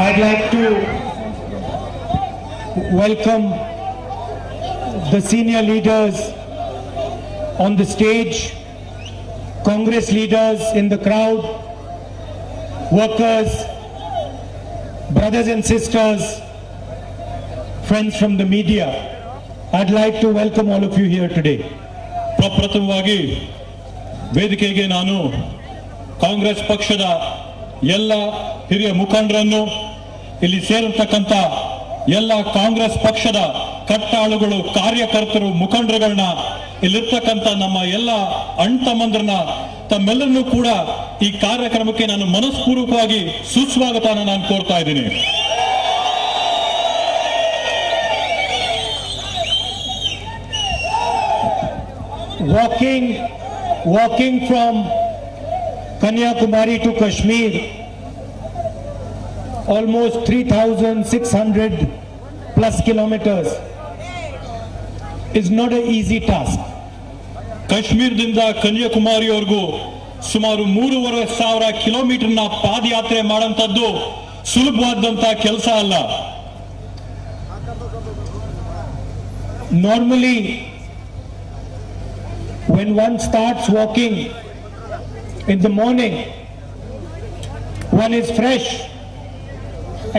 I'd like to welcome the senior leaders on the stage, Congress leaders in the crowd, workers, brothers and sisters, friends from the media. I'd like to welcome all of you here today. ಪ್ರಪ್ರಥಮವಾಗಿ ವೇದಿಕೆಗೆ ನಾನು ಕಾಂಗ್ರೆಸ್ ಪಕ್ಷದ ಎಲ್ಲ ಹಿರಿಯ ಮುಖಂಡರನ್ನು, ಇಲ್ಲಿ ಸೇರಿರ್ತಕ್ಕಂಥ ಎಲ್ಲ ಕಾಂಗ್ರೆಸ್ ಪಕ್ಷದ ಕಟ್ಟಾಳುಗಳು, ಕಾರ್ಯಕರ್ತರು, ಮುಖಂಡರುಗಳನ್ನ, ಇಲ್ಲಿರ್ತಕ್ಕಂಥ ನಮ್ಮ ಎಲ್ಲ ಅಣ್ತಮ್ಮಂದ್ರನ್ನ, ತಮ್ಮೆಲ್ಲರನ್ನೂ ಕೂಡ ಈ ಕಾರ್ಯಕ್ರಮಕ್ಕೆ ನಾನು ಮನಸ್ಪೂರ್ವಕವಾಗಿ ಸುಸ್ವಾಗತನ ನಾನು ಕೋರ್ತಾ ಇದ್ದೀನಿ. Walking from Kanyakumari to Kashmir, almost 3,600 plus kilometers, is not an easy task. ಕಾಶ್ಮೀರದಿಂದ ಕನ್ಯಾಕುಮಾರಿವರೆಗೂ ಸುಮಾರು 3,500 ಕಿಲೋಮೀಟರ್ನ ಪಾದಯಾತ್ರೆ ಮಾಡುವಂತದ್ದು ಸುಲಭವಾದಂತ ಕೆಲಸ ಅಲ್ಲ. Normally, when one starts walking in the morning, one is fresh,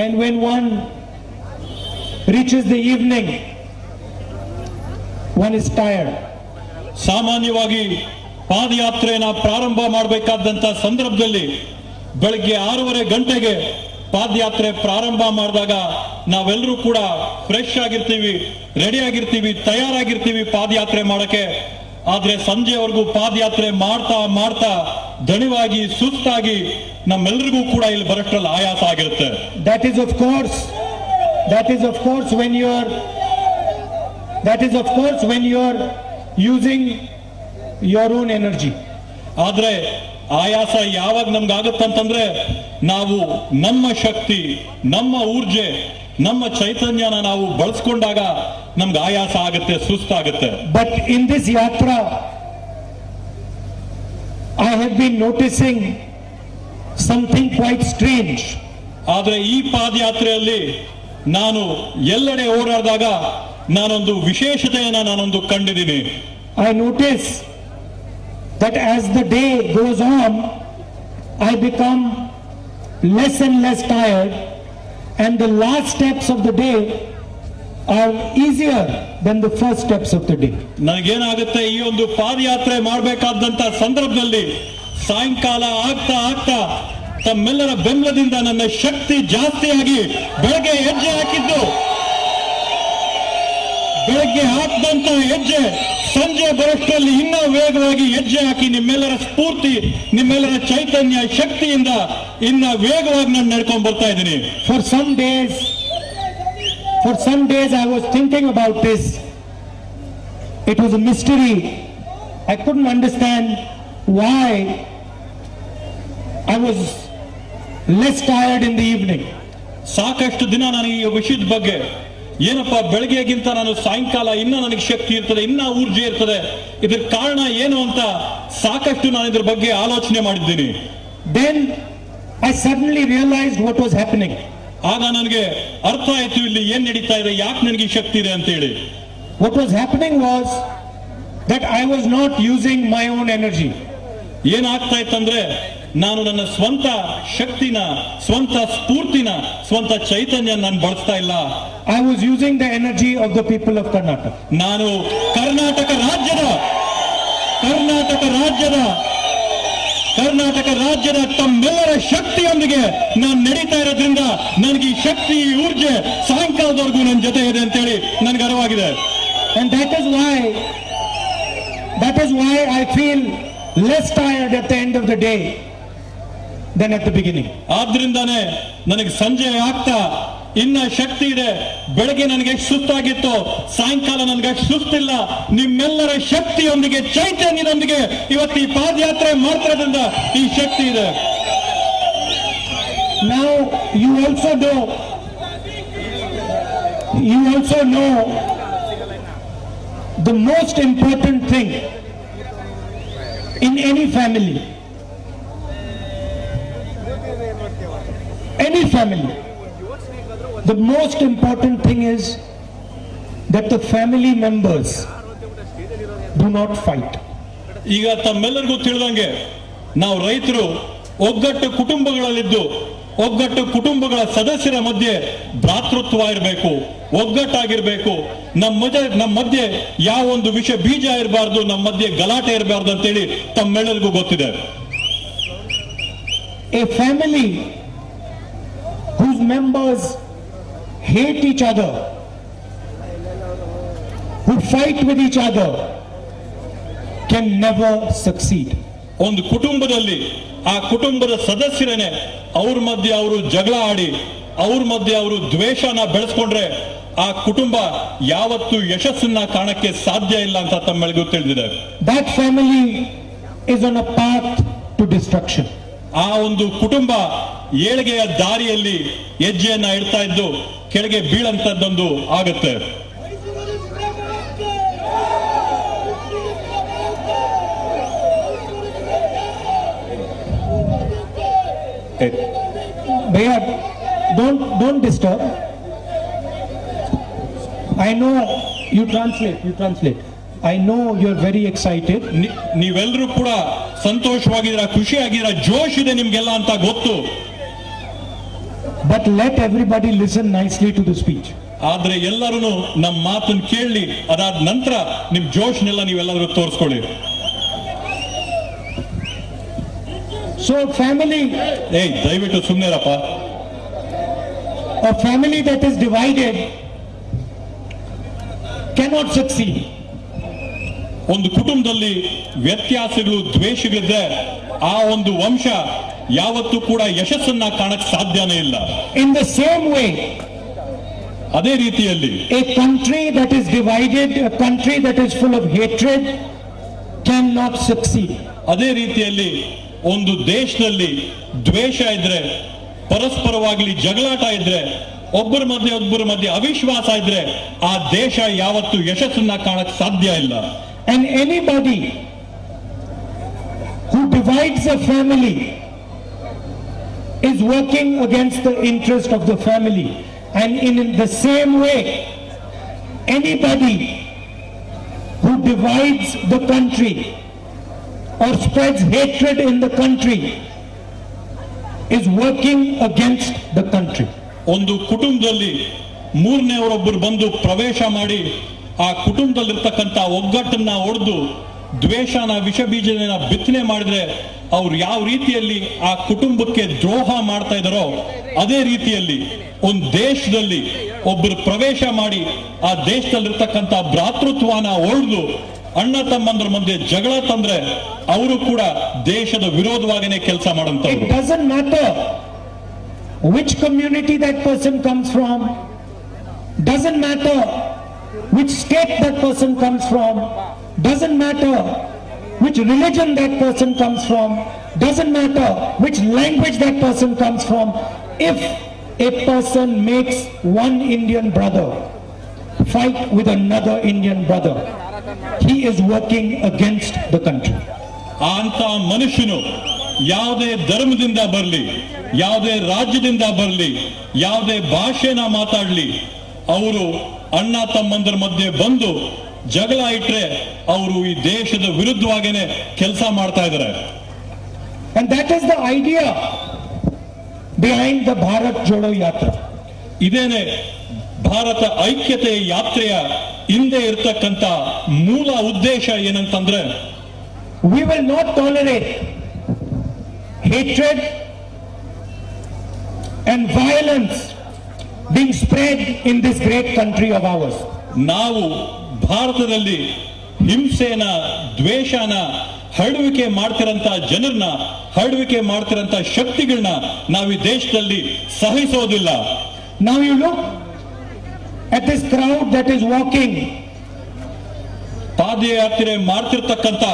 and when one reaches the evening, one is tired. ಸಾಮಾನ್ಯವಾಗಿ ಪಾದಯಾತ್ರೆನ ಪ್ರಾರಂಭ ಮಾಡಬೇಕಾದಂತ ಸಂದರ್ಭದಲ್ಲಿ ಬೆಳಗ್ಗೆ 6:30 ಗಂಟೆಗೆ ಪಾದಯಾತ್ರೆ ಪ್ರಾರಂಭ ಮಾಡಿದಾಗ ನಾವೆಲ್ಲರೂ ಕೂಡ ಫ್ರೆಶ್ ಆಗಿರ್ತೀವಿ, ರೆಡಿ ಆಗಿರ್ತೀವಿ, ತಯಾರಾಗಿರ್ತೀವಿ ಪಾದಯಾತ್ರೆ ಮಾಡಕ್ಕೆ. ಆದ್ರೆ ಸಂಜೆವರೆಗೂ ಪಾದಯಾತ್ರೆ ಮಾಡ್ತಾ ಮಾಡ್ತಾ ದಣಿವಾಗಿ ಸುಸ್ತಾಗಿ ನಮ್ಮೆಲ್ಲರಿಗೂ ಕೂಡ ಇಲ್ಲಿ ಬರಷ್ಟರಲ್ಲಿ ಆಯಾಸ ಆಗಿರುತ್ತೆ. That is of course when you're using your own energy. ಆದ್ರೆ ಆಯಾಸ ಯಾವಾಗ ನಮ್ಗಾಗತ್ತಂತಂದ್ರೆ ನಾವು ನಮ್ಮ ಶಕ್ತಿ, ನಮ್ಮ ಊರ್ಜೆ, ನಮ್ಮ ಚೈತನ್ಯನ ನಾವು ಬಳಸ್ಕೊಂಡಾಗ ನಮ್ಗೆ ಆಯಾಸ ಆಗುತ್ತೆ, ಸುಸ್ತಾಗುತ್ತೆ. But in this yatra, I have been noticing something quite strange. ಆದ್ರೆ ಈ ಪಾದಯಾತ್ರೆಯಲ್ಲಿ ನಾನು ಎಲ್ಲೆಡೆ ಓಡಾಡಿದಾಗ ನಾನೊಂದು ವಿಶೇಷತೆಯನ್ನ ನಾನೊಂದು ಕಂಡಿದ್ದೀನಿ. I notice that as the day goes on, I become less and less tired, and the last steps of the day are easier than the first steps of the day. ನನಗೇನಾಗುತ್ತೆ, ಈ ಒಂದು ಪಾದಯಾತ್ರೆ ಮಾಡಬೇಕಾದಂತ ಸಂದರ್ಭದಲ್ಲಿ ಸಾಯಂಕಾಲ ಆಗ್ತಾ ಆಗ್ತಾ ತಮ್ಮೆಲ್ಲರ ಬೆಂಬಲದಿಂದ ನನ್ನ ಶಕ್ತಿ ಜಾಸ್ತಿಯಾಗಿ ಬೆಳಗ್ಗೆ ಹೆಜ್ಜೆ ಹಾಕಿದ್ದು, ಬೆಳಗ್ಗೆ ಹಾಕಿದಂತ ಹೆಜ್ಜೆ ಸಂಜೆ ಬರೋಷ್ಟರಲ್ಲಿ ಇನ್ನೂ ವೇಗವಾಗಿ ಹೆಜ್ಜೆ ಹಾಕಿ ನಿಮ್ಮೆಲ್ಲರ ಸ್ಫೂರ್ತಿ, ನಿಮ್ಮೆಲ್ಲರ ಚೈತನ್ಯ ಶಕ್ತಿಯಿಂದ ಇನ್ನ ವೇಗವಾಗಿ ನಾನು ನಡ್ಕೊಂಡು ಬರ್ತಾ ಇದ್ದೀನಿ. For some days For some days I was thinking about this. It was a mystery. I couldn't understand why I was less tired in the evening. ಸಾಕಷ್ಟು ದಿನ ನನಗೆ ಈ ವಿಷಯದ ಬಗ್ಗೆ ಏನಪ್ಪಾ ಬೆಳಗ್ಗೆಗಿಂತ ನಾನು ಸಾಯಂಕಾಲ ಇನ್ನ ನನಗೆ ಶಕ್ತಿ ಇರ್ತದೆ, ಇನ್ನ ಊರ್ಜೆ ಇರ್ತದೆ, ಇದ್ರ ಕಾರಣ ಏನು ಅಂತ ಸಾಕಷ್ಟು ನಾನು ಇದ್ರ ಬಗ್ಗೆ ಆಲೋಚನೆ ಮಾಡಿದ್ದೀನಿ. Then I suddenly realized what was happening. ಆಗ ನನಗೆ ಅರ್ಥ ಆಯ್ತು ಇಲ್ಲಿ ಏನ್ ನಡೀತಾ ಇದೆ, ಯಾಕೆ ನನಗೆ ಶಕ್ತಿ ಇದೆ ಅಂತ ಹೇಳಿ. What was happening was that I was not using my own energy. ಏನಾಗ್ತಾ ಇತ್ತಂದ್ರೆ ನಾನು ನನ್ನ ಸ್ವಂತ ಶಕ್ತಿನ, ಸ್ವಂತ ಸ್ಫೂರ್ತಿನ, ಸ್ವಂತ ಚೈತನ್ಯ ನಾನು ಬಳಸ್ತಾ ಇಲ್ಲ. I was using the energy of the people of Karnataka. ನಾನು ಕರ್ನಾಟಕ ರಾಜ್ಯದ ತಮ್ಮೆಲ್ಲರ ಶಕ್ತಿಯೊಂದಿಗೆ ನಾನು ನಡೀತಾ ಇರೋದ್ರಿಂದ ನನಗೆ ಈ ಶಕ್ತಿ, ಈ ಊರ್ಜೆ ಸಾಯಂಕಾಲದವರೆಗೂ ನನ್ನ ಜೊತೆ ಇದೆ ಅಂತೇಳಿ ನನಗೆ ಅರಿವಾಗಿದೆ. And that is why I feel less tired at the end of the day than at the beginning. ಆದ್ರಿಂದಾನೇ ನನಗೆ ಸಂಜೆ ಆಗ್ತಾ ಇನ್ನ ಶಕ್ತಿ ಇದೆ. ಬೆಳಗ್ಗೆ ನನಗೆ ಎಷ್ಟು ಸುಸ್ತಾಗಿತ್ತು, ಸಾಯಂಕಾಲ ನನಗೆ ಅಷ್ಟು ಸುಸ್ತಿಲ್ಲ. ನಿಮ್ಮೆಲ್ಲರ ಶಕ್ತಿಯೊಂದಿಗೆ, ಚೈತನ್ಯದೊಂದಿಗೆ ಇವತ್ತು ಈ ಪಾದಯಾತ್ರೆ ಮಾಡ್ತಿರೋದ್ರಿಂದ ಈ ಶಕ್ತಿ ಇದೆ. Now you also know the most important thing in any family. The most important thing is that the family members do not fight. ಈಗ ತಮ್ಮೆಲ್ಲರಿಗೂ ತಿಳಿದಂಗೆ ನಾವು ರೈತರು ಒಗ್ಗಟ್ಟು ಕುಟುಂಬಗಳಲ್ಲಿದ್ದು, ಒಗ್ಗಟ್ಟು ಕುಟುಂಬಗಳ ಸದಸ್ಯರ ಮಧ್ಯೆ ಭ್ರಾತೃತ್ವ ಇರಬೇಕು, ಒಗ್ಗಟ್ಟಾಗಿರ್ಬೇಕು. ನಮ್ಮ ಮಧ್ಯೆ ಯಾವ ಒಂದು ವಿಷ ಬೀಜ ಇರಬಾರ್ದು, ನಮ್ಮ ಮಧ್ಯೆ ಗಲಾಟೆ ಇರಬಾರ್ದು ಅಂತೇಳಿ ತಮ್ಮೆಲ್ಲರಿಗೂ ಗೊತ್ತಿದೆ. A family whose members hate each other, who fight with each other, can never succeed. ಒಂದು ಕುಟುಂಬದಲ್ಲಿ ಆ ಕುಟುಂಬದ ಸದಸ್ಯರೇನೆ ಅವ್ರ ಮಧ್ಯೆ ಅವರು ಜಗಳ ಆಡಿ, ಅವ್ರ ಮಧ್ಯೆ ಅವರು ದ್ವೇಷನ ಬೆಳೆಸ್ಕೊಂಡ್ರೆ ಆ ಕುಟುಂಬ ಯಾವತ್ತೂ ಯಶಸ್ಸನ್ನ ಕಾಣಕ್ಕೆ ಸಾಧ್ಯ ಇಲ್ಲ ಅಂತ ತಮ್ಮೆಲ್ಲರಿಗೂ ತಿಳಿದಿದೆ. That family is on a path to destruction. ಆ ಒಂದು ಕುಟುಂಬ ಏಳಿಗೆಯ ದಾರಿಯಲ್ಲಿ ಹೆಜ್ಜೆಯನ್ನ ಇಡ್ತಾ ಇದ್ದು ಕೆಳಗೆ ಬೀಳಂತದ್ದೊಂದು ಆಗುತ್ತೆ. Bhaiya, don't disturb. I know you translate. I know you're very excited. ನೀವೆಲ್ಲರೂ ಕೂಡ ಸಂತೋಷವಾಗಿದ್ದೀರಾ, ಖುಷಿಯಾಗಿದ್ದೀರಾ, ಜೋಶ್ ಇದೆ ನಿಮ್ಗೆಲ್ಲ ಅಂತ ಗೊತ್ತು. But let everybody listen nicely to the speech. ಆದ್ರೆ ಎಲ್ಲರೂ ನಮ್ಮ ಮಾತನ್ನು ಕೇಳಿ ಅದಾದ ನಂತರ ನಿಮ್ ಜೋಶ್ನೆಲ್ಲ ನೀವೆಲ್ಲರೂ ತೋರಿಸ್ಕೊಳ್ಳಿ. So family, ದಯವಿಟ್ಟು ಸುಮ್ಮನೆರಪ್ಪ. A family that is divided cannot succeed. ಒಂದು ಕುಟುಂಬದಲ್ಲಿ ವ್ಯತ್ಯಾಸಗಳು, ದ್ವೇಷಗಳಿದ್ರೆ ಆ ಒಂದು ವಂಶ ಯಾವತ್ತೂ ಕೂಡ ಯಶಸ್ಸನ್ನ ಕಾಣಕ್ ಸಾಧ್ಯನೇ ಇಲ್ಲ. In the same way, ಅದೇ ರೀತಿಯಲ್ಲಿ a country that is divided, a country that is full of hatred cannot succeed. ಅದೇ ರೀತಿಯಲ್ಲಿ ಒಂದು ದೇಶದಲ್ಲಿ ದ್ವೇಷ ಇದ್ರೆ, ಪರಸ್ಪರವಾಗಲಿ ಜಗಳಾಟ ಇದ್ರೆ, ಒಬ್ಬರ ಮಧ್ಯೆ ಅವಿಶ್ವಾಸ ಇದ್ರೆ ಆ ದೇಶ ಯಾವತ್ತೂ ಯಶಸ್ಸನ್ನ ಕಾಣಕ್ ಸಾಧ್ಯ ಇಲ್ಲ. And anybody who divides a family is working against the interest of the family. And in the same way, anybody who divides the country or spreads hatred in the country is working against the country. ಒಂದು ಕುಟುಂಬದಲ್ಲಿ ಮೂರನೇವರೊಬ್ಬರು ಬಂದು ಪ್ರವೇಶ ಮಾಡಿ ಆ ಕುಟುಂಬದಲ್ಲಿರ್ತಕ್ಕಂಥ ಒಗ್ಗಟ್ಟನ್ನ ಒಡೆದು ದ್ವೇಷನ, ವಿಷ ಬೀಜನ ಬಿತ್ತನೆ ಮಾಡಿದ್ರೆ ಅವ್ರು ಯಾವ ರೀತಿಯಲ್ಲಿ ಆ ಕುಟುಂಬಕ್ಕೆ ದ್ರೋಹ ಮಾಡ್ತಾ ಇದಾರೋ ಅದೇ ರೀತಿಯಲ್ಲಿ ಒಂದು ದೇಶದಲ್ಲಿ ಒಬ್ಬರು ಪ್ರವೇಶ ಮಾಡಿ ಆ ದೇಶದಲ್ಲಿರ್ತಕ್ಕಂಥ ಭ್ರಾತೃತ್ವನ ಒಡೆದು ಅಣ್ಣ ತಮ್ಮಂದ್ರ ಮಧ್ಯೆ ಜಗಳ ತಂದ್ರೆ ಅವರು ಕೂಡ ದೇಶದ ವಿರೋಧವಾಗಿನೇ ಕೆಲಸ ಮಾಡಂತವ್ರು. It doesn't matter which community that person comes from, Doesn't matter which state that person comes from, doesn't matter which religion that person comes from, doesn't matter which language that person comes from. If a person makes one Indian brother fight with another Indian brother, he is working against the country. ಅಂತ ಮನುಷ್ಯನು ಯಾವುದೇ ಧರ್ಮದಿಂದ ಬರಲಿ, ಯಾವುದೇ ರಾಜ್ಯದಿಂದ ಬರಲಿ, ಯಾವುದೇ ಭಾಷೆನ ಮಾತಾಡಲಿ, ಅವರು ಅಣ್ಣ ತಮ್ಮಂದರ ಮಧ್ಯೆ ಬಂದು ಜಗಳ ಇಟ್ರೆ ಅವರು ಈ ದೇಶದ ವಿರುದ್ಧವಾಗೇನೆ ಕೆಲಸ ಮಾಡ್ತಾ ಇದ್ದಾರೆ. And that is the idea behind the Bharat Jodo Yatra. ಇದೇನೆ ಭಾರತ ಐಕ್ಯತೆ ಯಾತ್ರೆಯ ಹಿಂದೆ ಇರತಕ್ಕಂತ ಮೂಲ ಉದ್ದೇಶ ಏನಂತಂದ್ರೆ, we will not tolerate hatred and violence being spread in this great country of ours. ನಾವು ಭಾರತದಲ್ಲಿ ಹಿಂಸೆನ, ದ್ವೇಷನ ಹರಡುವಿಕೆ ಮಾಡ್ತಿರಂತ ಜನರನ್ನ, ಹರಡುವಿಕೆ ಮಾಡ್ತಿರಂತ ಶಕ್ತಿಗಳನ್ನ ನಾವು ಈ ದೇಶದಲ್ಲಿ ಸಹಿಸೋದಿಲ್ಲ. Now you look at this crowd that is walking. ಪಾದಯಾತ್ರೆ ಮಾಡ್ತಿರ್ತಕ್ಕಂತ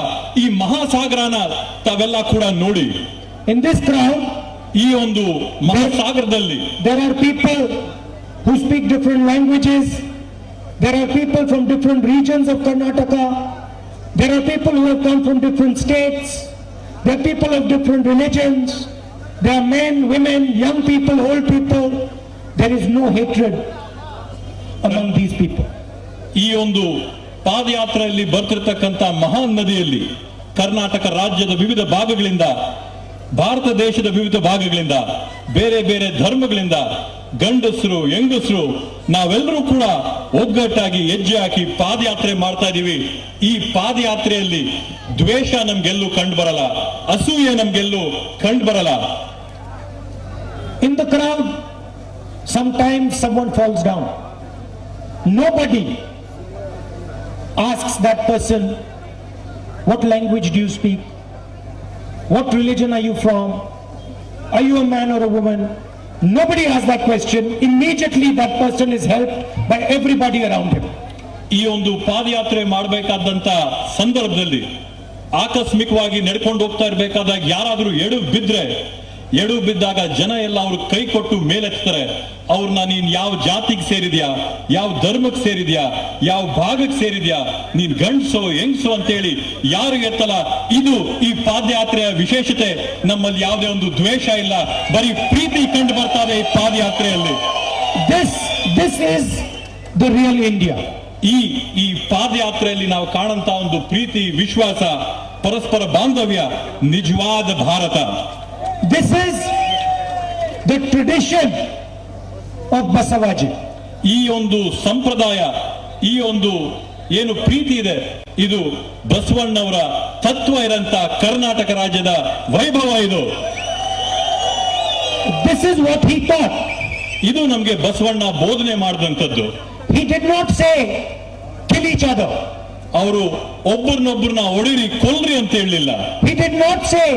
ಈ ಮಹಾಸಾಗರನ ತಾವೆಲ್ಲ ಕೂಡ ನೋಡಿ. In this crowd, ಈ ಒಂದು ಮಹಾಸಾಗರದಲ್ಲಿ there are people who speak different languages. There are people from different regions of Karnataka. There are people who have come from different states. There are people of different religions. There are men, women, young people, old people. There is no hatred among these people. ಈ ಒಂದು ಪಾದಯಾತ್ರೆಯಲ್ಲಿ ಬರ್ತಿರ್ತಕ್ಕಂಥ ಮಹಾನ್ ನದಿಯಲ್ಲಿ ಕರ್ನಾಟಕ ರಾಜ್ಯದ ವಿವಿಧ ಭಾಗಗಳಿಂದ, ಭಾರತ ದೇಶದ ವಿವಿಧ ಭಾಗಗಳಿಂದ, ಬೇರೆ ಬೇರೆ ಧರ್ಮಗಳಿಂದ ಗಂಡಸರು, ಹೆಂಗಸರು ನಾವೆಲ್ಲರೂ ಕೂಡ ಒಗ್ಗಟ್ಟಾಗಿ ಹೆಜ್ಜೆ ಹಾಕಿ ಪಾದಯಾತ್ರೆ ಮಾಡ್ತಾ ಇದೀವಿ. ಈ ಪಾದಯಾತ್ರೆಯಲ್ಲಿ ದ್ವೇಷ ನಮ್ಗೆಲ್ಲೂ ಕಂಡು ಬರಲ್ಲ, ಅಸೂಯೆ ನಮ್ಗೆಲ್ಲೂ ಕಂಡು ಬರಲ್ಲ. In the crowd, sometimes someone falls down. Nobody asks that person, what language do you speak? What religion are you from? Are you a man or a woman? Nobody asks that question. Immediately that person is helped by everybody around him. ಈ ಒಂದು ಪಾದಯಾತ್ರೆ ಮಾಡಬೇಕಾದಂತ ಸಂದರ್ಭದಲ್ಲಿ ಆಕಸ್ಮಿಕವಾಗಿ ನಡ್ಕೊಂಡು ಹೋಗ್ತಾ ಇರಬೇಕಾದಾಗ ಯಾರಾದ್ರೂ ಎಡು ಬಿದ್ದಾಗ ಜನ ಎಲ್ಲ ಅವ್ರ ಕೈ ಕೊಟ್ಟು ಮೇಲೆತ್ತಾರೆ. ಅವ್ರನ್ನ ನೀನ್ ಯಾವ ಜಾತಿಗೆ ಸೇರಿದ್ಯಾ, ಯಾವ ಧರ್ಮಕ್ಕೆ ಸೇರಿದ್ಯಾ, ಯಾವ ಭಾಗಕ್ಕೆ ಸೇರಿದ್ಯಾ, ನೀನ್ ಗಂಡ್ಸೋ ಹೆಂಗ್ಸೋ ಅಂತೇಳಿ ಯಾರು ಎತ್ತಲ್ಲ. ಇದು ಈ ಪಾದಯಾತ್ರೆಯ ವಿಶೇಷತೆ. ನಮ್ಮಲ್ಲಿ ಯಾವುದೇ ಒಂದು ದ್ವೇಷ ಇಲ್ಲ, ಬರೀ ಪ್ರೀತಿ ಕಂಡು ಬರ್ತಾ ಇದೆ ಈ ಪಾದಯಾತ್ರೆಯಲ್ಲಿ. This is the real India. ಈ ಪಾದಯಾತ್ರೆಯಲ್ಲಿ ನಾವು ಕಾಣಂತ ಒಂದು ಪ್ರೀತಿ, ವಿಶ್ವಾಸ, ಪರಸ್ಪರ ಬಾಂಧವ್ಯ ನಿಜವಾದ Bharat. This is the tradition of Basavaji. ಈ ಒಂದು ಸಂಪ್ರದಾಯ, ಈ ಒಂದು ಏನು ಪ್ರೀತಿ ಇದೆ, ಇದು ಬಸವಣ್ಣವರ ತತ್ವ ಇರಂತ ಕರ್ನಾಟಕ ರಾಜ್ಯದ ವೈಭವ. ಇದು This is what he taught. ಇದು ನಮ್ಗೆ ಬಸವಣ್ಣ ಬೋಧನೆ ಮಾಡಿದಂಥದ್ದು. He did not say kill each other. ಅವರು ಒಬ್ಬರನ್ನೊಬ್ಬರನ್ನ ಹೊಡಿರಿ, ಕೊಲ್ರಿ ಅಂತ ಹೇಳಲಿಲ್ಲ. He did not say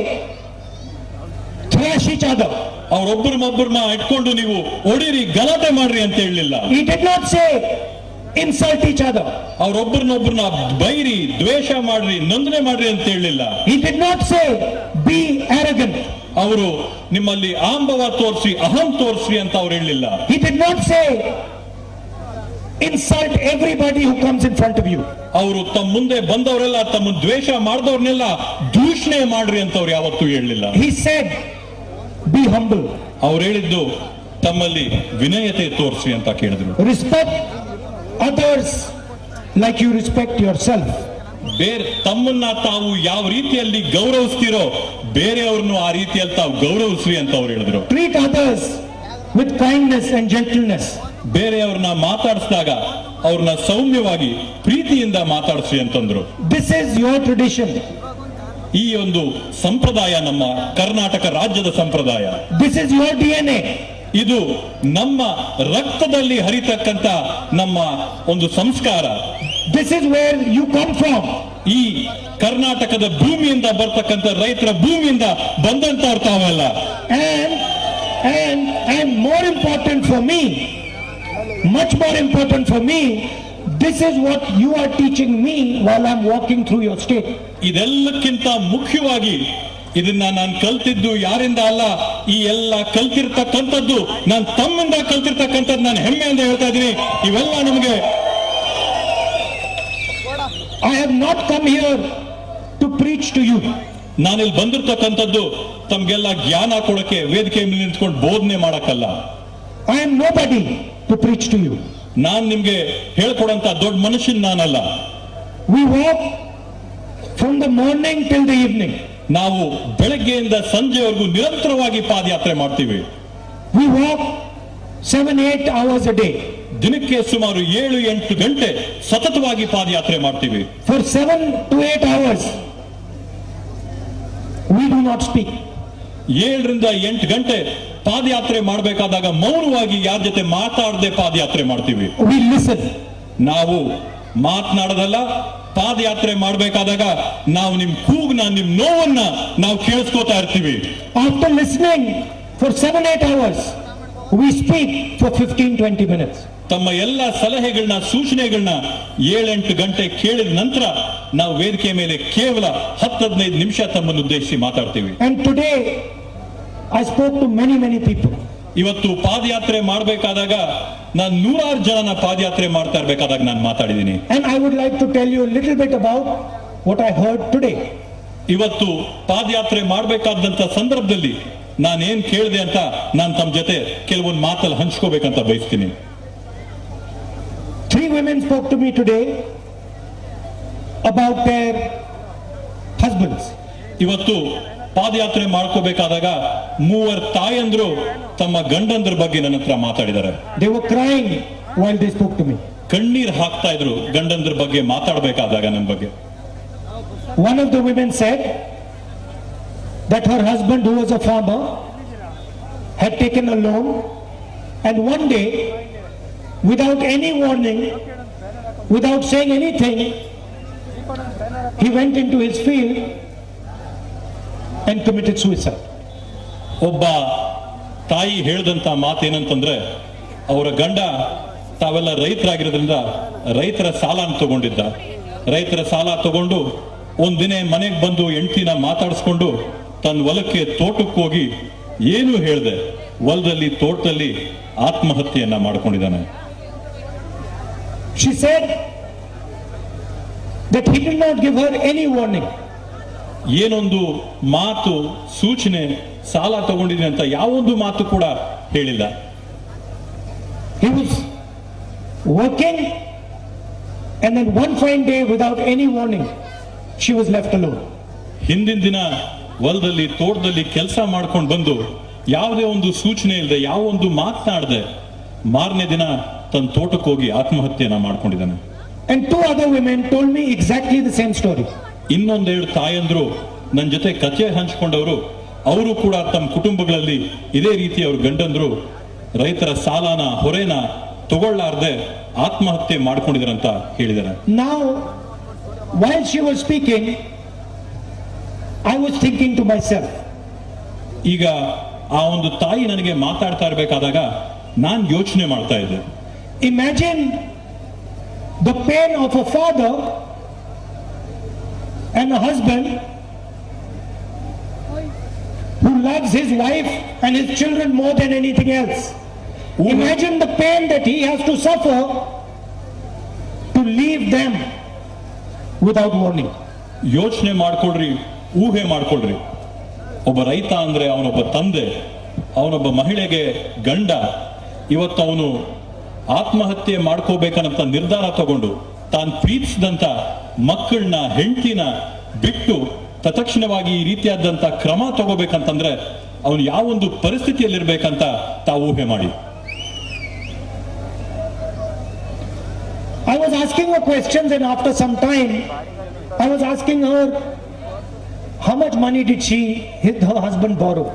thrash each other. ಅವರೊಬ್ಬರನ್ನೊಬ್ಬರನ್ನ ಇಟ್ಕೊಂಡು ನೀವು ಹೊಡಿರಿ, ಗಲಾಟೆ ಮಾಡ್ರಿ ಅಂತ ಹೇಳಲಿಲ್ಲ. He did not say insult each other. ಅವರೊಬ್ಬರನ್ನೊಬ್ಬರನ್ನ ಬೈರಿ, ದ್ವೇಷ ಮಾಡ್ರಿ, ನೊಂದನೆ ಮಾಡ್ರಿ ಅಂತ ಹೇಳಲಿಲ್ಲ. He did not say be arrogant. ಅವರು ನಿಮ್ಮಲ್ಲಿ ಆಂಬವ ತೋರಿಸಿ, ಅಹಂ ತೋರಿಸ್ರಿ ಅಂತ ಅವ್ರು ಹೇಳಲಿಲ್ಲ. He did not say insult everybody who comes in front of you. ಅವರು ತಮ್ಮ ಮುಂದೆ ಬಂದವರೆಲ್ಲ, ತಮ್ಮ ದ್ವೇಷ ಮಾಡಿದವ್ರನ್ನೆಲ್ಲ ದೂಷಣೆ ಮಾಡ್ರಿ ಅಂತ ಅವ್ರು ಯಾವತ್ತೂ ಹೇಳಲಿಲ್ಲ. He said be humble. ಅವ್ರು ಹೇಳಿದ್ದು ತಮ್ಮಲ್ಲಿ ವಿನಯತೆ ತೋರಿಸಿ ಅಂತ ಕೇಳಿದ್ರು. Respect others like you respect yourself. ಬೇರೆ ತಮ್ಮನ್ನ ತಾವು ಯಾವ ರೀತಿಯಲ್ಲಿ ಗೌರವಿಸ್ತೀರೋ ಬೇರೆಯವ್ರನ್ನು ಆ ರೀತಿಯಲ್ಲಿ ತಾವು ಗೌರವಿಸ್ರಿ ಅಂತ ಅವ್ರು ಹೇಳಿದ್ರು. Treat others with kindness and gentleness. ಬೇರೆಯವ್ರನ್ನ ಮಾತಾಡಿಸಿದಾಗ ಅವ್ರನ್ನ ಸೌಮ್ಯವಾಗಿ ಪ್ರೀತಿಯಿಂದ ಮಾತಾಡಿಸ್ರಿ ಅಂತಂದ್ರು. This is your tradition. ಈ ಒಂದು ಸಂಪ್ರದಾಯ ನಮ್ಮ ಕರ್ನಾಟಕ ರಾಜ್ಯದ ಸಂಪ್ರದಾಯ. This is your DNA. ಇದು ನಮ್ಮ ರಕ್ತದಲ್ಲಿ ಹರಿತಕ್ಕಂತ ನಮ್ಮ ಒಂದು ಸಂಸ್ಕಾರ. This is where you come from. ಈ ಕರ್ನಾಟಕದ ಭೂಮಿಯಿಂದ ಬರ್ತಕ್ಕಂಥ ರೈತರ ಭೂಮಿಯಿಂದ ಬಂದಂತವ್ರು ತಾವೆಲ್ಲ. And more important for me, much more important for me, this is what you are teaching me while I'm walking through your state. ಇದೆಲ್ಲಕ್ಕಿಂತ ಮುಖ್ಯವಾಗಿ ಇದನ್ನ ನಾನು ಕಲ್ತಿದ್ದು ಯಾರಿಂದ ಅಲ್ಲ, ಈ ಎಲ್ಲ ಕಲ್ತಿರ್ತಕ್ಕಂಥದ್ದು ನಾನು ತಮ್ಮಿಂದ ಕಲ್ತಿರ್ತಕ್ಕಂಥದ್ದು ನಾನು ಹೆಮ್ಮೆಯಿಂದ ಹೇಳ್ತಾ ಇದ್ದೀನಿ. ಇವೆಲ್ಲ ನಮಗೆ I have not come here to preach to you. ನಾನಿಲ್ಲಿ ಬಂದಿರ್ತಕ್ಕಂಥದ್ದು ತಮ್ಗೆಲ್ಲ ಜ್ಞಾನ ಕೊಡಕ್ಕೆ, ವೇದಿಕೆ ಮೇಲೆ ನಿಂತ್ಕೊಂಡು ಬೋಧನೆ ಮಾಡಕ್ಕಲ್ಲ. I am nobody to preach to you. ನಾನ್ ನಿಮ್ಗೆ ಹೇಳ್ಕೊಡಂತ ದೊಡ್ಡ ಮನುಷ್ಯನ್ ನಾನಲ್ಲ. We walk from the morning till the evening. ನಾವು ಬೆಳಗ್ಗೆಯಿಂದ ಸಂಜೆವರೆಗೂ ನಿರಂತರವಾಗಿ ಪಾದಯಾತ್ರೆ ಮಾಡ್ತೀವಿ. We walk 7-8 hours a day. ದಿನಕ್ಕೆ ಸುಮಾರು 7-8 ಗಂಟೆ ಸತತವಾಗಿ ಪಾದಯಾತ್ರೆ ಮಾಡ್ತೀವಿ. For 7 to 8 hours we do not speak. 7ರಿಂದ 8 ಗಂಟೆ ಪಾದಯಾತ್ರೆ ಮಾಡಬೇಕಾದಾಗ ಮೌನವಾಗಿ ಯಾರ ಜೊತೆ ಮಾತಾಡದೆ ಪಾದಯಾತ್ರೆ ಮಾಡ್ತೀವಿ. We listen. ನಾವು ಮಾತನಾಡೋದಲ್ಲ, ಪಾದಯಾತ್ರೆ ಮಾಡಬೇಕಾದಾಗ ನಾವು ನಿಮ್ ಕೂಗ್ನ, ನಿಮ್ ನೋವನ್ನ ನಾವು ಕೇಳಿಸ್ಕೋತಾ ಇರ್ತೀವಿ. After listening for 7-8 hours we speak for 15-20 minutes. ತಮ್ಮ ಎಲ್ಲ ಸಲಹೆಗಳನ್ನ, ಸೂಚನೆಗಳನ್ನ 7-8 ಗಂಟೆ ಕೇಳಿದ ನಂತರ ನಾವು ವೇದಿಕೆ ಮೇಲೆ ಕೇವಲ 10-15 ನಿಮಿಷ ತಮ್ಮನ್ನು ಉದ್ದೇಶಿಸಿ ಮಾತಾಡ್ತೀವಿ. And today I spoke to many people. ಇವತ್ತು ಪಾದಯಾತ್ರೆ ಮಾಡಬೇಕಾದಾಗ ನಾನು 100 ಜನನ ಪಾದಯಾತ್ರೆ ಮಾಡ್ತಾ ಇರ್ಬೇಕಾದಾಗ ನಾನು ಮಾತಾಡಿದ್ದೀನಿ. And I would like to tell you a little bit about what I heard today. ಇವತ್ತು ಪಾದಯಾತ್ರೆ ಮಾಡಬೇಕಾದಂತ ಸಂದರ್ಭದಲ್ಲಿ ನಾನೇನ್ ಕೇಳಿದೆ ಅಂತ ನಾನು ತಮ್ಮ ಜೊತೆ ಕೆಲವೊಂದು ಮಾತಲ್ಲಿ ಹಂಚ್ಕೋಬೇಕಂತ ಬಯಸ್ತೀನಿ. 3 women spoke to me today about their husbands. ಇವತ್ತು ಪಾದಯಾತ್ರೆ ಮಾಡ್ಕೋಬೇಕಾದಾಗ 3 ತಾಯಂದ್ರು ತಮ್ಮ ಗಂಡಂದ್ರ ಬಗ್ಗೆ ನನ್ನ ಹತ್ರ ಮಾತಾಡಿದ್ದಾರೆ. They were crying while they spoke to me. ಕಣ್ಣೀರ್ ಹಾಕ್ತಾ ಇದ್ರು ಗಂಡಂದ್ರ ಬಗ್ಗೆ ಮಾತಾಡಬೇಕಾದಾಗ ನನ್ನ ಬಗ್ಗೆ. One of the women said that her husband, who was a farmer, had taken a loan, and one day, without any warning, without saying anything, he went into his field and committed suicide. ಒಬ್ಬ ತಾಯಿ ಹೇಳಿದಂತ ಮಾತೇನಂತಂದ್ರೆ, ಅವರ ಗಂಡ ತಾವೆಲ್ಲ ರೈತರಾಗಿರೋದ್ರಿಂದ ರೈತರ ಸಾಲ ತಗೊಂಡಿದ್ದ. ರೈತರ ಸಾಲ ತಗೊಂಡು ಒಂದಿನ ಮನೆಗೆ ಬಂದು ಹೆಂಡತಿನ ಮಾತಾಡಿಸ್ಕೊಂಡು ತನ್ನ ಹೊಲಕ್ಕೆ, ತೋಟಕ್ಕೆ ಹೋಗಿ ಏನು ಹೇಳ್ದೆ ಹೊಲದಲ್ಲಿ, ತೋಟದಲ್ಲಿ ಆತ್ಮಹತ್ಯೆಯನ್ನ ಮಾಡ್ಕೊಂಡಿದ್ದಾನೆ. She said that he did not give her any warning. ಏನೊಂದು ಮಾತು, ಸೂಚನೆ, ಸಾಲ ತಗೊಂಡಿದ್ದೀನಿ ಅಂತ ಯಾವೊಂದು ಮಾತು ಕೂಡ ಹೇಳಿಲ್ಲ. He was working, and then one fine day, without any warning, she was left alone. ಹಿಂದಿನ ದಿನ ಹೊಲದಲ್ಲಿ, ತೋಟದಲ್ಲಿ ಕೆಲಸ ಮಾಡ್ಕೊಂಡು ಬಂದು ಯಾವುದೇ ಒಂದು ಸೂಚನೆ ಇಲ್ಲದೆ, ಯಾವೊಂದು ಮಾತನಾಡದೆ ಮಾರನೇ ದಿನ ತನ್ನ ತೋಟಕ್ಕೆ ಹೋಗಿ ಆತ್ಮಹತ್ಯೆಯನ್ನ ಮಾಡ್ಕೊಂಡಿದ್ದಾನೆ. And 2 other women told me exactly the same story. ಇನ್ನೊಂದೆರಡು ತಾಯಂದ್ರು ನನ್ನ ಜೊತೆ ಕಥೆ ಹಂಚ್ಕೊಂಡವರು, ಅವರು ಕೂಡ ತಮ್ಮ ಕುಟುಂಬಗಳಲ್ಲಿ ಇದೇ ರೀತಿ ಅವ್ರ ಗಂಡಂದ್ರು ರೈತರ ಸಾಲನ, ಹೊರೆನ ತಗೊಳ್ಳಾರ್ದೆ ಆತ್ಮಹತ್ಯೆ ಮಾಡ್ಕೊಂಡಿದಾರಂತ ಹೇಳಿದ್ದಾರೆ. Now, while she was speaking, I was thinking to myself. ಈಗ ಆ ಒಂದು ತಾಯಿ ನನಗೆ ಮಾತಾಡ್ತಾ ಇರ್ಬೇಕಾದಾಗ ನಾನು ಯೋಚನೆ ಮಾಡ್ತಾ ಇದ್ದೆ. Imagine the pain of a father and a husband who loves his wife and his children more than anything else. Imagine the pain that he has to suffer to leave them without warning. ಯೋಚನೆ ಮಾಡ್ಕೊಳ್ರಿ, ಊಹೆ ಮಾಡ್ಕೊಳ್ರಿ. ಒಬ್ಬ ರೈತ ಅಂದ್ರೆ ಅವನೊಬ್ಬ ತಂದೆ, ಅವನೊಬ್ಬ ಮಹಿಳೆಗೆ ಗಂಡ. ಇವತ್ತು ಅವನು ಆತ್ಮಹತ್ಯೆ ಮಾಡ್ಕೋಬೇಕನ್ನಂತ ನಿರ್ಧಾರ ತಗೊಂಡು ತಾನು ಪ್ರೀತಿಸಿದಂತ ಮಕ್ಕಳನ್ನ, ಹೆಂಡತಿನ ಬಿಟ್ಟು ತತ್ಕ್ಷಣವಾಗಿ ಈ ರೀತಿಯಾದಂತ ಕ್ರಮ ತಗೋಬೇಕಂತಂದ್ರೆ ಅವನು ಯಾವೊಂದು ಪರಿಸ್ಥಿತಿಯಲ್ಲಿರ್ಬೇಕಂತ ತಾವು ಊಹೆ ಮಾಡಿ. I was asking her questions, and after some time I was asking her how much money did her husband borrow.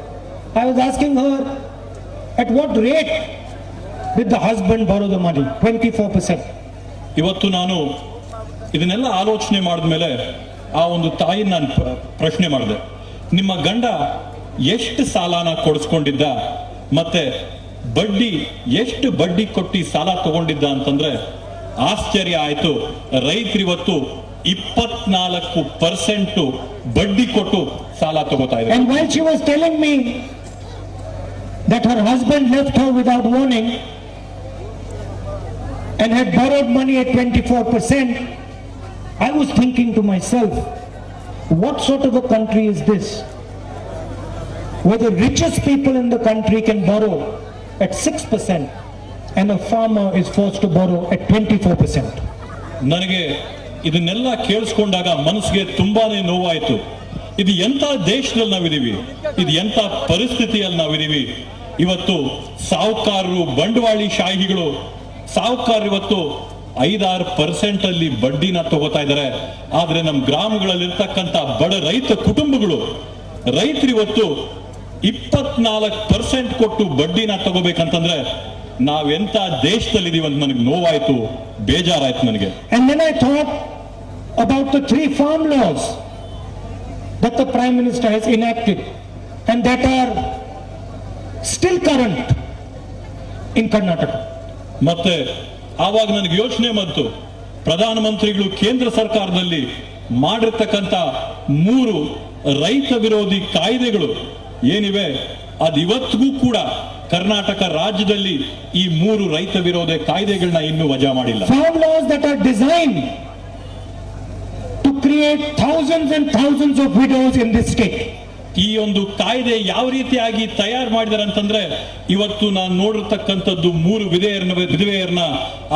I was asking her at what rate did the husband borrow the money. 24%. ಇವತ್ತು ನಾನು ಇದನ್ನೆಲ್ಲ ಆಲೋಚನೆ ಮಾಡಿದ್ಮೇಲೆ ಆ ಒಂದು ತಾಯಿ ನಾನು ಪ್ರಶ್ನೆ ಮಾಡಿದೆ, ನಿಮ್ಮ ಗಂಡ ಎಷ್ಟು ಸಾಲನ ಕೊಡಿಸ್ಕೊಂಡಿದ್ದ, ಮತ್ತೆ ಬಡ್ಡಿ ಎಷ್ಟು ಬಡ್ಡಿ ಕೊಟ್ಟು ಸಾಲ ತಗೊಂಡಿದ್ದ ಅಂತಂದ್ರೆ ಆಶ್ಚರ್ಯ ಆಯ್ತು. ರೈತರಿವತ್ತು 24% ಬಡ್ಡಿ ಕೊಟ್ಟು ಸಾಲ ತಗೋತಾ ಇದ್ದಾರೆ. And while she was telling me that her husband left her without warning and had borrowed money at 24%, I was thinking to myself, what sort of a country is this, where the richest people in the country can borrow at 6% and a farmer is forced to borrow at 24%. ನನಗೆ ಇದನ್ನೆಲ್ಲ ಕೇಳಿಸ್ಕೊಂಡಾಗ ಮನಸ್ಸಿಗೆ ತುಂಬಾನೇ ನೋವಾಯಿತು. ಇದು ಎಂತ ದೇಶದಲ್ಲಿ ನಾವಿದೀವಿ, ಇದು ಎಂತ ಪರಿಸ್ಥಿತಿಯಲ್ಲಿ ನಾವಿದೀವಿ. ಇವತ್ತು ಸಾಹುಕಾರರು, ಬಂಡವಾಳಿ ಶಾಹಿಗಳು, ಸಾಹುಕಾರರು ಇವತ್ತು 5-6% ಅಲ್ಲಿ ಬಡ್ಡಿನ ತಗೋತಾ ಇದ್ದಾರೆ. ಆದ್ರೆ ನಮ್ಮ ಗ್ರಾಮಗಳಲ್ಲಿರ್ತಕ್ಕಂಥ ಬಡ ರೈತ ಕುಟುಂಬಗಳು, ರೈತರು ಇವತ್ತು 24% ಕೊಟ್ಟು ಬಡ್ಡಿನ ತಗೋಬೇಕಂತಂದ್ರೆ ನಾವೆಂತ ದೇಶದಲ್ಲಿ ಇದೀವಿ ಅಂತ ನನಗೆ ನೋವಾಯ್ತು, ಬೇಜಾರಾಯ್ತು ನನಗೆ. And then I thought about the 3 farm laws that the Prime Minister has enacted and that are still current in Karnataka. ಮತ್ತೆ ಆವಾಗ ನನಗೆ ಯೋಚನೆ ಬಂತು, ಪ್ರಧಾನಮಂತ್ರಿಗಳು ಕೇಂದ್ರ ಸರ್ಕಾರದಲ್ಲಿ ಮಾಡಿರ್ತಕ್ಕಂಥ 3 ರೈತ ವಿರೋಧಿ ಕಾಯ್ದೆಗಳು ಏನಿವೆ, ಅದು ಇವತ್ತಿಗೂ ಕೂಡ ಕರ್ನಾಟಕ ರಾಜ್ಯದಲ್ಲಿ ಈ 3 ರೈತ ವಿರೋಧಿ ಕಾಯ್ದೆಗಳನ್ನ ಇನ್ನೂ ವಜಾ ಮಾಡಿಲ್ಲ. Farm laws that are designed to create thousands and thousands of widows in this state. ಈ ಒಂದು ಕಾಯ್ದೆ ಯಾವ ರೀತಿಯಾಗಿ ತಯಾರು ಮಾಡಿದ್ದಾರೆ ಅಂತಂದ್ರೆ, ಇವತ್ತು ನಾನು ನೋಡಿರ್ತಕ್ಕಂಥದ್ದು 3 ವಿಧವೆಯರನ್ನ,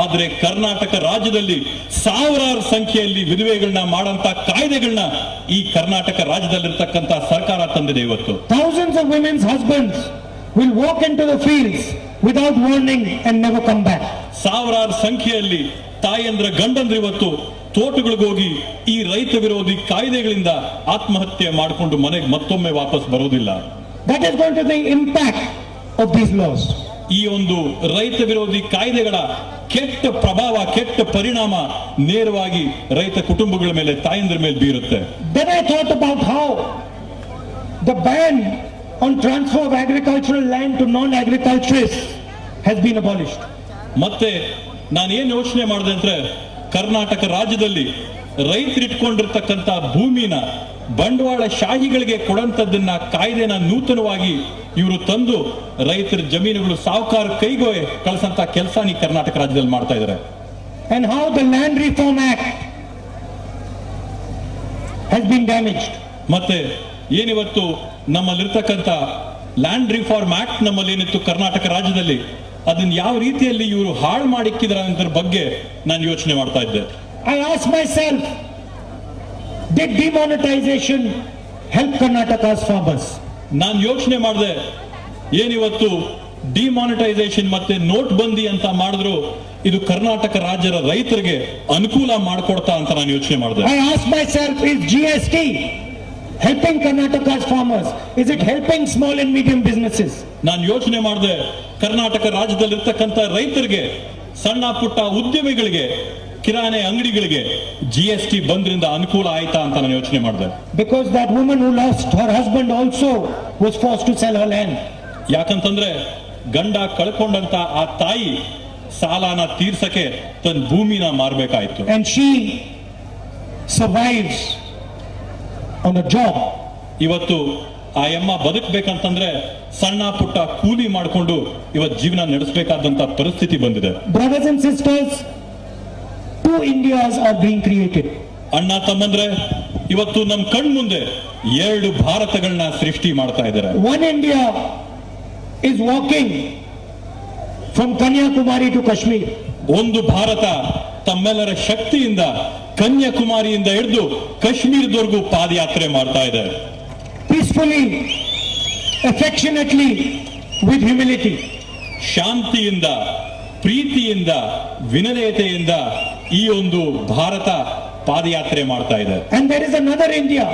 ಆದ್ರೆ ಕರ್ನಾಟಕ ರಾಜ್ಯದಲ್ಲಿ ಸಾವಿರಾರು ಸಂಖ್ಯೆಯಲ್ಲಿ ವಿಧವೆಗಳನ್ನ ಮಾಡಂತ ಕಾಯ್ದೆಗಳನ್ನ ಈ ಕರ್ನಾಟಕ ರಾಜ್ಯದಲ್ಲಿರ್ತಕ್ಕಂಥ ಸರ್ಕಾರ ತಂದಿದೆ. ಇವತ್ತು thousands of women's husbands will walk into the fields without warning and never come back. ಸಾವಿರಾರು ಸಂಖ್ಯೆಯಲ್ಲಿ ತಾಯಂದ್ರ ಗಂಡಂದ್ರ ಇವತ್ತು ತೋಟಗಳಿಗೆ ಹೋಗಿ ಈ ರೈತ ವಿರೋಧಿ ಕಾಯ್ದೆಗಳಿಂದ ಆತ್ಮಹತ್ಯೆ ಮಾಡಿಕೊಂಡು ಮನೆಗೆ ಮತ್ತೊಮ್ಮೆ ವಾಪಸ್ ಬರೋದಿಲ್ಲ. That is going to be the impact of these laws. ಈ ಒಂದು ರೈತ ವಿರೋಧಿ ಕಾಯ್ದೆಗಳ ಕೆಟ್ಟ ಪ್ರಭಾವ, ಕೆಟ್ಟ ಪರಿಣಾಮ ನೇರವಾಗಿ ರೈತ ಕುಟುಂಬಗಳ ಮೇಲೆ, ತಾಯಂದ್ರ ಮೇಲೆ ಬೀರುತ್ತೆ. Then I thought about how the ban on transfer of agricultural land to non-agriculturists has been abolished. ಮತ್ತೆ ನಾನು ಏನ್ ಯೋಚನೆ ಮಾಡಿದೆ ಅಂದ್ರೆ, ಕರ್ನಾಟಕ ರಾಜ್ಯದಲ್ಲಿ ರೈತರಿಟ್ಕೊಂಡಿರ್ತಕ್ಕಂಥ ಭೂಮಿನ ಬಂಡವಾಳ ಶಾಹಿಗಳಿಗೆ ಕೊಡಂತದ್ದನ್ನ ಕಾಯ್ದೆನ ನೂತನವಾಗಿ ಇವರು ತಂದು ರೈತರ ಜಮೀನುಗಳು ಸಾಹುಕಾರ ಕೈಗೆ ಕಳಿಸಂತ ಕೆಲಸ ಈ ಕರ್ನಾಟಕ ರಾಜ್ಯದಲ್ಲಿ ಮಾಡ್ತಾ ಇದ್ದಾರೆ. And how the Land Reform Act has been damaged. ಮತ್ತೆ ಏನಿವತ್ತು ನಮ್ಮಲ್ಲಿರ್ತಕ್ಕಂಥ ಲ್ಯಾಂಡ್ ರಿಫಾರ್ಮ್ ಆಕ್ಟ್ ನಮ್ಮಲ್ಲಿ ಏನಿತ್ತು ಕರ್ನಾಟಕ ರಾಜ್ಯದಲ್ಲಿ, ಅದನ್ನ ಯಾವ ರೀತಿಯಲ್ಲಿ ಇವರು ಹಾಳು ಮಾಡಿಕ್ಕಿದ್ರ ಅನ್ನೋದ್ರ ಬಗ್ಗೆ ನಾನು ಯೋಚನೆ ಮಾಡ್ತಾ ಇದ್ದೆ. I asked myself, did demonetization help Karnataka's farmers? ನಾನು ಯೋಚನೆ ಮಾಡಿದೆ, ಏನಿವತ್ತು ಡಿಮಾನಿಟೈಸೇಷನ್ ಮತ್ತೆ ನೋಟ್ ಬಂದಿ ಅಂತ ಮಾಡಿದ್ರು ಇದು ಕರ್ನಾಟಕ ರಾಜ್ಯದ ರೈತರಿಗೆ ಅನುಕೂಲ ಮಾಡಿಕೊಡ್ತಾ ಅಂತ ನಾನು ಯೋಚನೆ ಮಾಡಿದೆ. I asked myself, is GST helping Karnataka's farmers? Is it helping small and medium businesses? ನಾನು ಯೋಚನೆ ಮಾಡಿದೆ, ಕರ್ನಾಟಕ ರಾಜ್ಯದಲ್ಲಿರ್ತಕ್ಕಂಥ ರೈತರಿಗೆ, ಸಣ್ಣ ಪುಟ್ಟ ಉದ್ಯಮಿಗಳಿಗೆ, ಕಿರಾಣೆ ಅಂಗಡಿಗಳಿಗೆ GST ಬಂದ್ರಿಂದ ಅನುಕೂಲ ಆಯ್ತಾ ಅಂತ ನಾನು ಯೋಚನೆ ಮಾಡಿದೆ. Because that woman who lost her husband also was forced to sell her land. ಯಾಕಂತಂದ್ರೆ ಗಂಡ ಕಳ್ಕೊಂಡಂತ ಆ ತಾಯಿ ಸಾಲನ ತೀರ್ಸಕ್ಕೆ ತನ್ನ ಭೂಮಿನ ಮಾರ್ಬೇಕಾಯ್ತು. And she survives on a job. ಇವತ್ತು ಆ ಅಮ್ಮ ಬದುಕಬೇಕಂತಂದ್ರೆ ಸಣ್ಣ ಪುಟ್ಟ ಕೂಲಿ ಮಾಡಿಕೊಂಡು ಇವತ್ತು ಜೀವನ ನಡೆಸಬೇಕಾದಂತ ಪರಿಸ್ಥಿತಿ ಬಂದಿದೆ. Brothers and sisters, 2 Indias are being created. ಅಣ್ಣ ತಮ್ಮಂದ್ರೆ, ಇವತ್ತು ನಮ್ಮ ಕಣ್ ಮುಂದೆ 2 ಭಾರತಗಳನ್ನ ಸೃಷ್ಟಿ ಮಾಡ್ತಾ ಇದ್ದಾರೆ. One India is walking from Kanyakumari to Kashmir. ಒಂದು ಭಾರತ ತಮ್ಮೆಲ್ಲರ ಶಕ್ತಿಯಿಂದ ಕನ್ಯಾಕುಮಾರಿಯಿಂದ ಹಿಡಿದು ಕಾಶ್ಮೀರದವರೆಗೂ ಪಾದಯಾತ್ರೆ ಮಾಡ್ತಾ ಇದೆ. Peacefully, affectionately, with humility. ಶಾಂತಿಯಿಂದ, ಪ್ರೀತಿಯಿಂದ, ವಿನಯತೆಯಿಂದ ಈ ಒಂದು ಭಾರತ ಪಾದಯಾತ್ರೆ ಮಾಡ್ತಾ ಇದೆ. And there is another India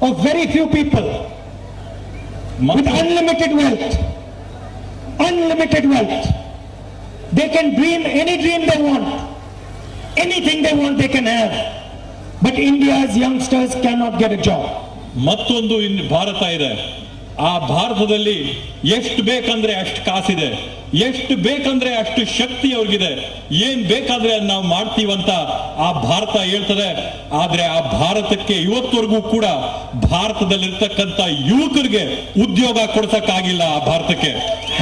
of very few people with unlimited wealth. Unlimited wealth. They can dream any dream they want. Anything they want they can have. But India's youngsters cannot get a job. ಮತ್ತೊಂದು ಭಾರತ ಇದೆ, ಆ ಭಾರತದಲ್ಲಿ ಎಷ್ಟು ಬೇಕಂದ್ರೆ ಅಷ್ಟು ಕಾಸಿದೆ, ಎಷ್ಟು ಬೇಕಂದ್ರೆ ಅಷ್ಟು ಶಕ್ತಿ ಅವ್ರಿಗಿದೆ, ಏನ್ ಬೇಕಾದ್ರೆ ನಾವು ಮಾಡ್ತೀವಂತ ಆ ಭಾರತ ಹೇಳ್ತದೆ. ಆದ್ರೆ ಆ ಭಾರತಕ್ಕೆ ಇವತ್ತವರೆಗೂ ಕೂಡ ಭಾರತದಲ್ಲಿರ್ತಕ್ಕಂಥ ಯುವಕರಿಗೆ ಉದ್ಯೋಗ ಕೊಡ್ಸಕ್ಕಾಗಿಲ್ಲ. ಆ ಭಾರತಕ್ಕೆ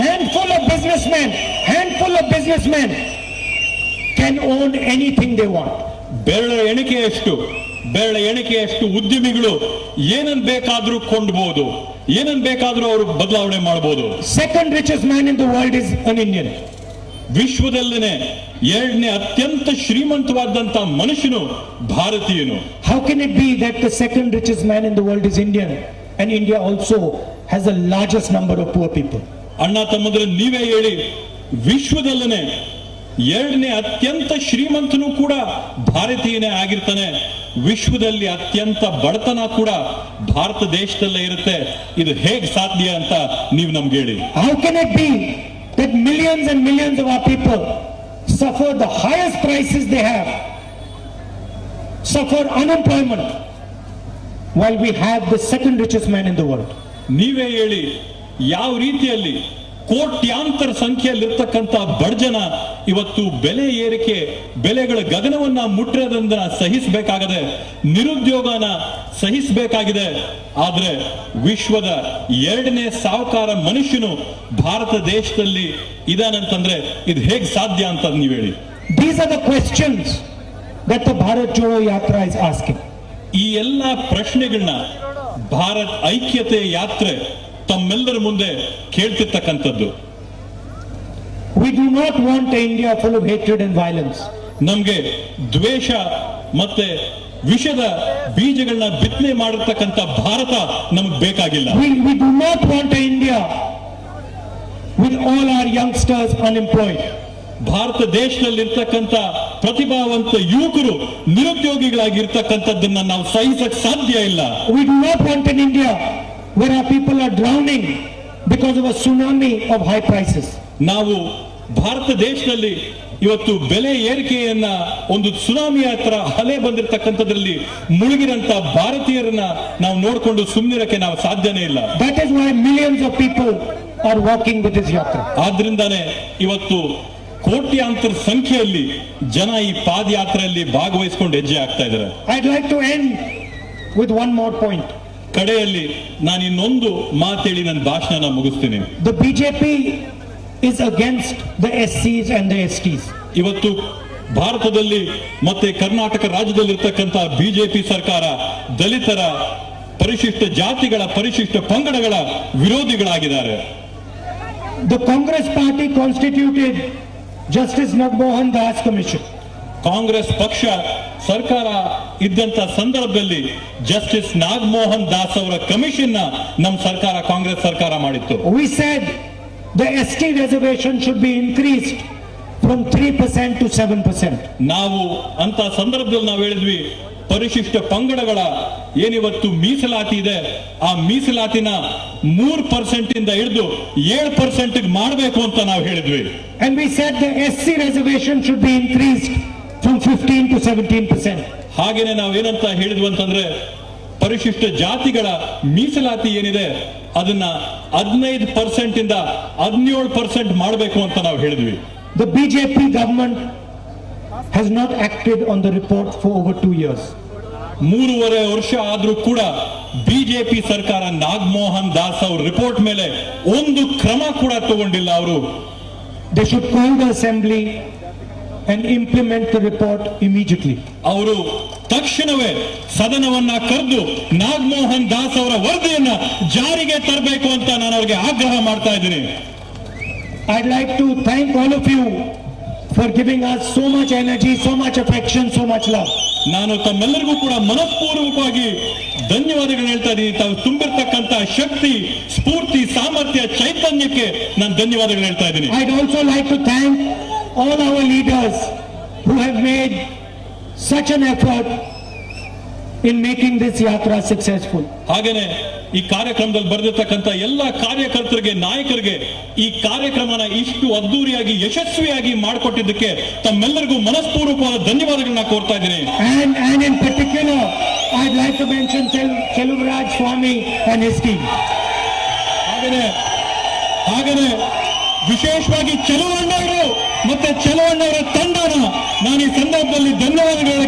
handful of businessmen can own anything they want. ಬೆರಳ ಎಣಿಕೆಯಷ್ಟು ಉದ್ಯಮಿಗಳು ಏನನ್ ಬೇಕಾದ್ರೂ ಕೊಂಡ್ಬಹುದು, ಏನನ್ ಬೇಕಾದ್ರೂ ಅವರು ಬದಲಾವಣೆ ಮಾಡಬಹುದು. Second richest man in the world is an Indian. ವಿಶ್ವದಲ್ಲೇ ಎರಡನೇ ಅತ್ಯಂತ ಶ್ರೀಮಂತವಾದಂತ ಮನುಷ್ಯನು ಭಾರತೀಯನು. How can it be that the second richest man in the world is Indian and India also has the largest number of poor people? ಅಣ್ಣ ತಮ್ಮಂದ್ರೆ ನೀವೇ ಹೇಳಿ, ವಿಶ್ವದಲ್ಲೇ ಎರಡನೇ ಅತ್ಯಂತ ಶ್ರೀಮಂತನು ಕೂಡ ಭಾರತೀಯನೇ ಆಗಿರ್ತಾನೆ, ವಿಶ್ವದಲ್ಲಿ ಅತ್ಯಂತ ಬಡತನ ಕೂಡ ಭಾರತ ದೇಶದಲ್ಲೇ ಇರುತ್ತೆ. ಇದು ಹೇಗೆ ಸಾಧ್ಯ ಅಂತ ನೀವು ನಮ್ಗೆ ಹೇಳಿ. How can it be that millions and millions of our people suffer the highest prices they have, suffer unemployment, while we have the second richest man in the world? ನೀವೇ ಹೇಳಿ, ಯಾವ ರೀತಿಯಲ್ಲಿ ಕೋಟ್ಯಾಂತರ ಸಂಖ್ಯೆಯಲ್ಲಿರ್ತಕ್ಕಂಥ ಬಡಜನ ಇವತ್ತು ಬೆಲೆ ಏರಿಕೆ, ಬೆಲೆಗಳ ಗಗನವನ್ನ ಮುಟ್ಟಿರೋದ್ರಿಂದ ಸಹಿಸಬೇಕಾಗದೆ, ನಿರುದ್ಯೋಗನ ಸಹಿಸಬೇಕಾಗಿದೆ. ಆದ್ರೆ ವಿಶ್ವದ ಎರಡನೇ ಸಾಹುಕಾರ ಮನುಷ್ಯನು ಭಾರತ ದೇಶದಲ್ಲಿ ಇದಾನಂತಂದ್ರೆ ಇದು ಹೇಗೆ ಸಾಧ್ಯ ಅಂತ ನೀವು ಹೇಳಿ. These are the questions that the Bharat Jodo Yatra is asking. ಈ ಎಲ್ಲ ಪ್ರಶ್ನೆಗಳನ್ನ ಭಾರತ್ ಐಕ್ಯತೆ ಯಾತ್ರೆ ತಮ್ಮೆಲ್ಲರ ಮುಂದೆ ಕೇಳ್ತಿರ್ತಕ್ಕಂಥದ್ದು. We do not want an India full of hatred and violence. ನಮ್ಗೆ ದ್ವೇಷ ಮತ್ತೆ ವಿಷದ ಬೀಜಗಳನ್ನ ಬಿತ್ತನೆ ಮಾಡಿರ್ತಕ್ಕಂಥ ಭಾರತ ನಮಗ್ ಬೇಕಾಗಿಲ್ಲ. We do not want an India with all our youngsters unemployed. Bharat ದೇಶದಲ್ಲಿರ್ತಕ್ಕಂಥ ಪ್ರತಿಭಾವಂತ ಯುವಕರು ನಿರುದ್ಯೋಗಿಗಳಾಗಿರ್ತಕ್ಕಂಥದ್ದನ್ನ ನಾವು ಸಹಿಸಕ್ ಸಾಧ್ಯ ಇಲ್ಲ. We do not want an India where our people are drowning because of a tsunami of high prices. ನಾವು ಭಾರತ ದೇಶದಲ್ಲಿ ಇವತ್ತು ಬೆಲೆ ಏರಿಕೆಯನ್ನ ಒಂದು ಸುನಾಮಿ ಹತ್ರ ಅಲೆ ಬಂದಿರತಕ್ಕಂಥದ್ರಲ್ಲಿ ಮುಳುಗಿರಂತ ಭಾರತೀಯರನ್ನ ನಾವು ನೋಡಿಕೊಂಡು ಸುಮ್ಮನಿರಕ್ಕೆ ನಾವು ಸಾಧ್ಯನೇ ಇಲ್ಲ. That is why millions of people are walking with this yatra. ಆದ್ರಿಂದಾನೇ ಇವತ್ತು ಕೋಟ್ಯಾಂತರ ಸಂಖ್ಯೆಯಲ್ಲಿ ಜನ ಈ ಪಾದಯಾತ್ರೆಯಲ್ಲಿ ಭಾಗವಹಿಸಿಕೊಂಡು ಹೆಜ್ಜೆ ಆಗ್ತಾ ಇದ್ದಾರೆ. I'd like to end with one more point. ಕಡೆಯಲ್ಲಿ ನಾನು ಇನ್ನೊಂದು ಮಾತೇಳಿ ನನ್ನ ಭಾಷಣ ಮುಗಿಸ್ತೀನಿ. The BJP is against the SCs and the STs. ಇವತ್ತು ಭಾರತದಲ್ಲಿ ಮತ್ತೆ ಕರ್ನಾಟಕ ರಾಜ್ಯದಲ್ಲಿರ್ತಕ್ಕಂಥ ಬಿಜೆಪಿ ಸರ್ಕಾರ ದಲಿತರ, ಪರಿಶಿಷ್ಟ ಜಾತಿಗಳ, ಪರಿಶಿಷ್ಟ ಪಂಗಡಗಳ ವಿರೋಧಿಗಳಾಗಿದ್ದಾರೆ. The Congress party constituted Justice Nagmohan Das Commission. Congress ಪಕ್ಷ ಸರ್ಕಾರ ಇದ್ದಂತ ಸಂದರ್ಭದಲ್ಲಿ ಜಸ್ಟಿಸ್ ನಾಗಮೋಹನ್ ದಾಸ್ ಅವರ ಕಮಿಷನ್ ನಮ್ಮ ಸರ್ಕಾರ, ಕಾಂಗ್ರೆಸ್ ಸರ್ಕಾರ ಮಾಡಿತ್ತು. We said the ST reservation should be increased from 3% to 7%. ನಾವು ಅಂತ ಸಂದರ್ಭದಲ್ಲಿ ನಾವು ಹೇಳಿದ್ವಿ, ಪರಿಶಿಷ್ಟ ಪಂಗಡಗಳ ಏನಿವತ್ತು ಮೀಸಲಾತಿ ಇದೆ ಆ ಮೀಸಲಾತಿನ 3% ಇಂದ ಹಿಡಿದು 7% ಮಾಡಬೇಕು ಅಂತ ನಾವು ಹೇಳಿದ್ವಿ. And we said the SC reservation should be increased from 15 to 17%. ಹಾಗೇನೆ ನಾವೇನಂತ ಹೇಳಿದ್ವಿ ಅಂತಂದ್ರೆ, ಪರಿಶಿಷ್ಟ ಜಾತಿಗಳ ಮೀಸಲಾತಿ ಏನಿದೆ ಅದನ್ನ 15% ಇಂದ 17% ಮಾಡಬೇಕು ಅಂತ ನಾವು ಹೇಳಿದ್ವಿ. The BJP government has not acted on the report for over 2 years. 3.5 ವರ್ಷ ಆದ್ರೂ ಕೂಡ ಬಿಜೆಪಿ ಸರ್ಕಾರ ನಾಗಮೋಹನ್ ದಾಸ್ ಅವ್ರ ರಿಪೋರ್ಟ್ ಮೇಲೆ ಒಂದು ಕ್ರಮ ಕೂಡ ತಗೊಂಡಿಲ್ಲ. ಅವರು They should call the assembly and implement the report immediately. ಅವರು ತಕ್ಷಣವೇ ಸದನವನ್ನ ಕರೆದು ನಾಗಮೋಹನ್ ದಾಸ್ ಅವರ ವರದಿಯನ್ನ ಜಾರಿಗೆ ತರಬೇಕು ಅಂತ ನಾನು ಅವರಿಗೆ ಆಗ್ರಹ ಮಾಡ್ತಾ ಇದ್ದೀನಿ. I'd like to thank all of you for giving us so much energy, so much affection, so much love. ನಾನು ತಮ್ಮೆಲ್ಲರಿಗೂ ಕೂಡ ಮನಸ್ಪೂರ್ವಕವಾಗಿ ಧನ್ಯವಾದಗಳು ಹೇಳ್ತಾ ಇದ್ದೀನಿ. ತಾವು ತುಂಬಿರ್ತಕ್ಕಂಥ ಶಕ್ತಿ, ಸ್ಫೂರ್ತಿ, ಸಾಮರ್ಥ್ಯ, ಚೈತನ್ಯಕ್ಕೆ ನಾನು ಧನ್ಯವಾದಗಳು ಹೇಳ್ತಾ ಇದ್ದೀನಿ. I'd also like to thank all our leaders who have made such an effort in making this yatra successful. ಹಾಗೇನೆ ಈ ಕಾರ್ಯಕ್ರಮದಲ್ಲಿ ಬರೆದಿರ್ತಕ್ಕಂಥ ಎಲ್ಲ ಕಾರ್ಯಕರ್ತರಿಗೆ, ನಾಯಕರಿಗೆ ಈ ಕಾರ್ಯಕ್ರಮನ ಇಷ್ಟು ಅದ್ದೂರಿಯಾಗಿ ಯಶಸ್ವಿಯಾಗಿ ಮಾಡಿಕೊಟ್ಟಿದ್ದಕ್ಕೆ ತಮ್ಮೆಲ್ಲರಿಗೂ ಮನಸ್ಪೂರ್ವಕವಾದ ಧನ್ಯವಾದಗಳನ್ನ ಕೋರ್ತಾ ಇದ್ದೀನಿ. And in particular I'd like to mention Cheluraj Swami and his team. ಹಾಗೇನೆ ವಿಶೇಷವಾಗಿ ಚಲುವಣ್ಣವರು ಮತ್ತೆ ಚಲುವಣ್ಣವರ ತಂಡನ ನಾನು ಈ ಸಂದರ್ಭದಲ್ಲಿ ಧನ್ಯವಾದಗಳು